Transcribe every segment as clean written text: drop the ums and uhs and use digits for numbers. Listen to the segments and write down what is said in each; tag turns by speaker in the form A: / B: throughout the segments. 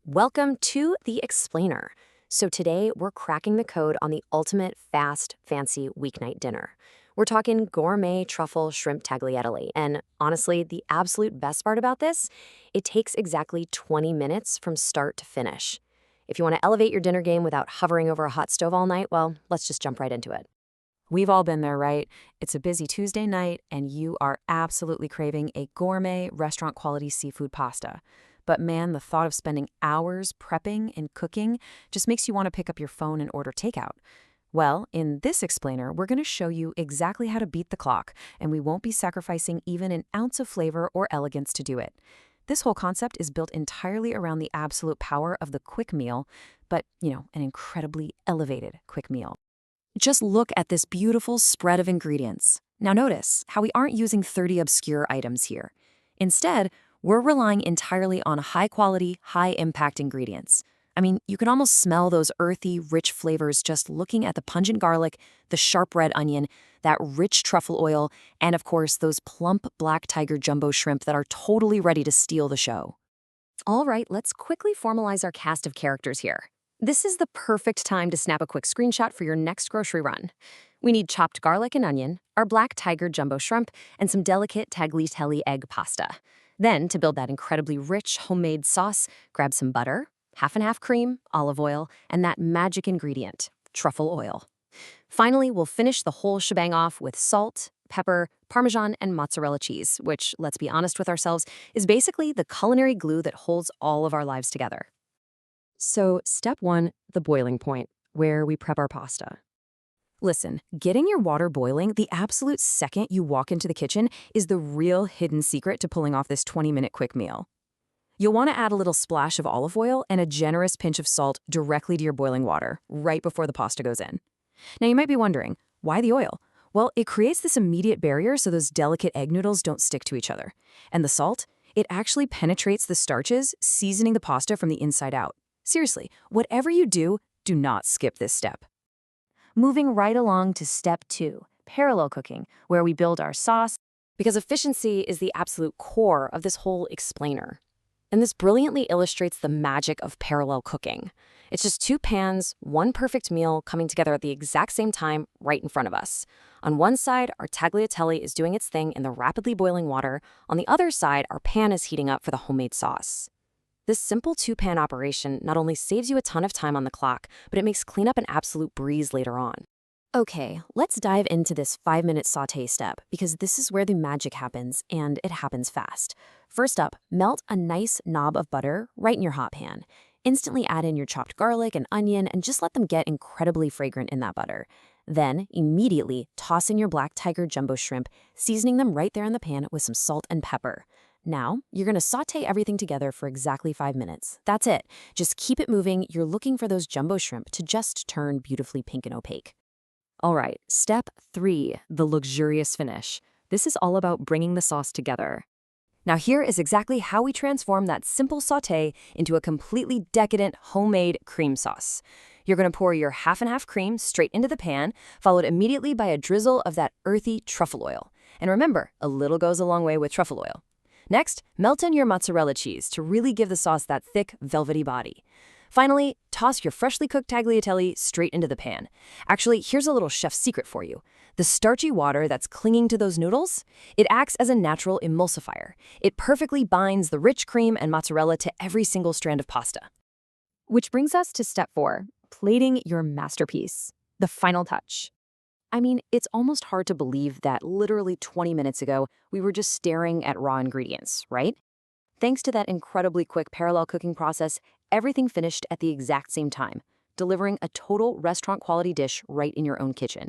A: Welcome to The Explainer. So today we're cracking the code on the ultimate fast, fancy weeknight dinner. We're talking gourmet truffle shrimp tagliatelle. And honestly, the absolute best part about this, it takes exactly 20 minutes from start to finish. If you want to elevate your dinner game without hovering over a hot stove all night, well, let's just jump right into it.
B: We've all been there, right? It's a busy Tuesday night, and you are absolutely craving a gourmet, restaurant-quality seafood pasta. But man, the thought of spending hours prepping and cooking just makes you want to pick up your phone and order takeout. Well, in this explainer, we're going to show you exactly how to beat the clock, and we won't be sacrificing even an ounce of flavor or elegance to do it. This whole concept is built entirely around the absolute power of the quick meal, but, an incredibly elevated quick meal. Just look at this beautiful spread of ingredients. Now notice how we aren't using 30 obscure items here. Instead, we're relying entirely on high-quality, high-impact ingredients. I mean, you can almost smell those earthy, rich flavors just looking at the pungent garlic, the sharp red onion, that rich truffle oil, and of course, those plump black tiger jumbo shrimp that are totally ready to steal the show.
A: All right, let's quickly formalize our cast of characters here. This is the perfect time to snap a quick screenshot for your next grocery run. We need chopped garlic and onion, our black tiger jumbo shrimp, and some delicate tagliatelle egg pasta. Then, to build that incredibly rich homemade sauce, grab some butter, half and half cream, olive oil, and that magic ingredient, truffle oil. Finally, we'll finish the whole shebang off with salt, pepper, Parmesan, and mozzarella cheese, which, let's be honest with ourselves, is basically the culinary glue that holds all of our lives together. So, step 1, the boiling point, where we prep our pasta. Listen, getting your water boiling the absolute second you walk into the kitchen is the real hidden secret to pulling off this 20-minute quick meal. You'll want to add a little splash of olive oil and a generous pinch of salt directly to your boiling water, right before the pasta goes in. Now you might be wondering, why the oil? Well, it creates this immediate barrier so those delicate egg noodles don't stick to each other. And the salt? It actually penetrates the starches, seasoning the pasta from the inside out. Seriously, whatever you do, do not skip this step. Moving right along to step 2, parallel cooking, where we build our sauce, because efficiency is the absolute core of this whole explainer. And this brilliantly illustrates the magic of parallel cooking. It's just 2 pans, 1 perfect meal coming together at the exact same time right in front of us. On one side, our tagliatelle is doing its thing in the rapidly boiling water. On the other side, our pan is heating up for the homemade sauce. This simple 2-pan operation not only saves you a ton of time on the clock, but it makes cleanup an absolute breeze later on. Okay, let's dive into this 5-minute sauté step, because this is where the magic happens, and it happens fast. First up, melt a nice knob of butter right in your hot pan. Instantly add in your chopped garlic and onion and just let them get incredibly fragrant in that butter. Then, immediately toss in your black tiger jumbo shrimp, seasoning them right there in the pan with some salt and pepper. Now, you're going to sauté everything together for exactly 5 minutes. That's it. Just keep it moving. You're looking for those jumbo shrimp to just turn beautifully pink and opaque. All right, step 3, the luxurious finish. This is all about bringing the sauce together. Now here is exactly how we transform that simple sauté into a completely decadent homemade cream sauce. You're going to pour your half and half cream straight into the pan, followed immediately by a drizzle of that earthy truffle oil. And remember, a little goes a long way with truffle oil. Next, melt in your mozzarella cheese to really give the sauce that thick, velvety body. Finally, toss your freshly cooked tagliatelle straight into the pan. Actually, here's a little chef's secret for you. The starchy water that's clinging to those noodles, it acts as a natural emulsifier. It perfectly binds the rich cream and mozzarella to every single strand of pasta. Which brings us to step 4, plating your masterpiece, the final touch. I mean, it's almost hard to believe that literally 20 minutes ago, we were just staring at raw ingredients, right? Thanks to that incredibly quick parallel cooking process, everything finished at the exact same time, delivering a total restaurant-quality dish right in your own kitchen.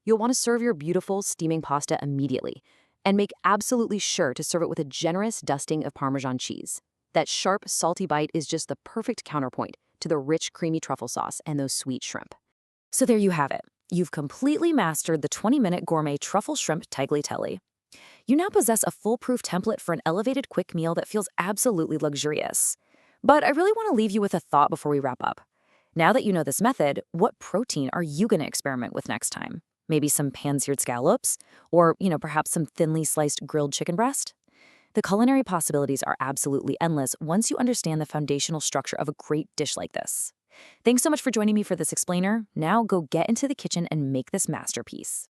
A: You'll want to serve your beautiful steaming pasta immediately, and make absolutely sure to serve it with a generous dusting of Parmesan cheese. That sharp, salty bite is just the perfect counterpoint to the rich, creamy truffle sauce and those sweet shrimp. So there you have it. You've completely mastered the 20-minute gourmet truffle shrimp tagliatelle. You now possess a foolproof template for an elevated quick meal that feels absolutely luxurious. But I really want to leave you with a thought before we wrap up. Now that you know this method, what protein are you going to experiment with next time? Maybe some pan-seared scallops? Or, perhaps some thinly sliced grilled chicken breast?
B: The culinary possibilities are absolutely endless once you understand the foundational structure of a great dish like this. Thanks so much for joining me for this explainer. Now go get into the kitchen and make this masterpiece.